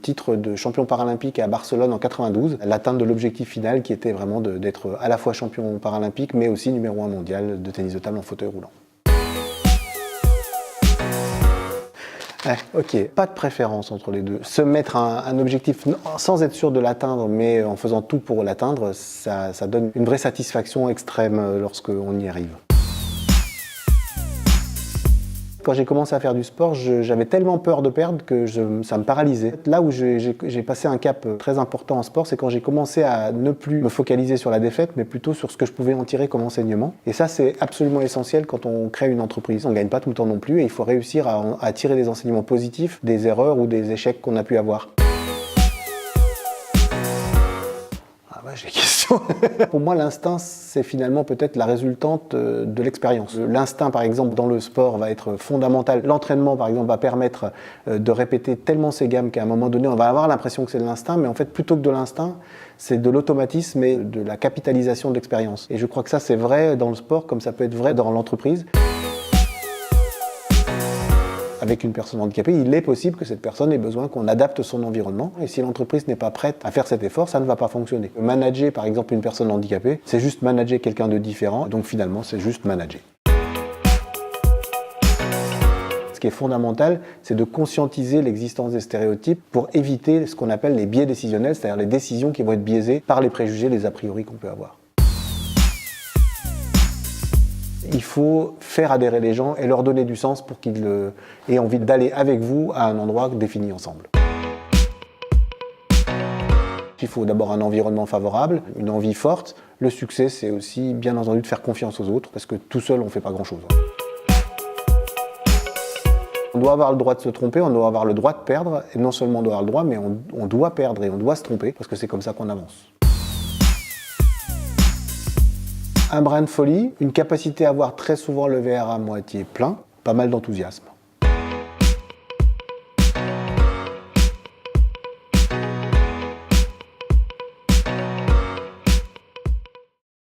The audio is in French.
titre de champion paralympique à Barcelone en 92, l'atteinte de l'objectif final qui était vraiment d'être à la fois champion paralympique mais aussi numéro 1 mondial de tennis de table en fauteuil roulant. Ok, pas de préférence entre les deux. Se mettre un objectif sans être sûr de l'atteindre, mais en faisant tout pour l'atteindre, ça donne une vraie satisfaction extrême lorsqu'on y arrive. Quand j'ai commencé à faire du sport, j'avais tellement peur de perdre que ça me paralysait. Là où j'ai passé un cap très important en sport, c'est quand j'ai commencé à ne plus me focaliser sur la défaite, mais plutôt sur ce que je pouvais en tirer comme enseignement. Et ça, c'est absolument essentiel quand on crée une entreprise. On ne gagne pas tout le temps non plus et il faut réussir à tirer des enseignements positifs des erreurs ou des échecs qu'on a pu avoir. J'ai des questions. Pour moi, l'instinct, c'est finalement peut-être la résultante de l'expérience. L'instinct, par exemple, dans le sport, va être fondamental. L'entraînement, par exemple, va permettre de répéter tellement ces gammes qu'à un moment donné, on va avoir l'impression que c'est de l'instinct, mais en fait, plutôt que de l'instinct, c'est de l'automatisme et de la capitalisation de l'expérience. Et je crois que ça, c'est vrai dans le sport, comme ça peut être vrai dans l'entreprise. Avec une personne handicapée, il est possible que cette personne ait besoin qu'on adapte son environnement. Et si l'entreprise n'est pas prête à faire cet effort, ça ne va pas fonctionner. Manager, par exemple, une personne handicapée, c'est juste manager quelqu'un de différent. Donc finalement, c'est juste manager. Ce qui est fondamental, c'est de conscientiser l'existence des stéréotypes pour éviter ce qu'on appelle les biais décisionnels, c'est-à-dire les décisions qui vont être biaisées par les préjugés, les a priori qu'on peut avoir. Il faut faire adhérer les gens et leur donner du sens pour qu'ils aient envie d'aller avec vous à un endroit défini ensemble. Il faut d'abord un environnement favorable, une envie forte. Le succès, c'est aussi bien entendu de faire confiance aux autres, parce que tout seul, on ne fait pas grand-chose. On doit avoir le droit de se tromper, on doit avoir le droit de perdre, et non seulement on doit avoir le droit, mais on doit perdre et on doit se tromper, parce que c'est comme ça qu'on avance. Un brin de folie, une capacité à voir très souvent le verre à moitié plein, pas mal d'enthousiasme.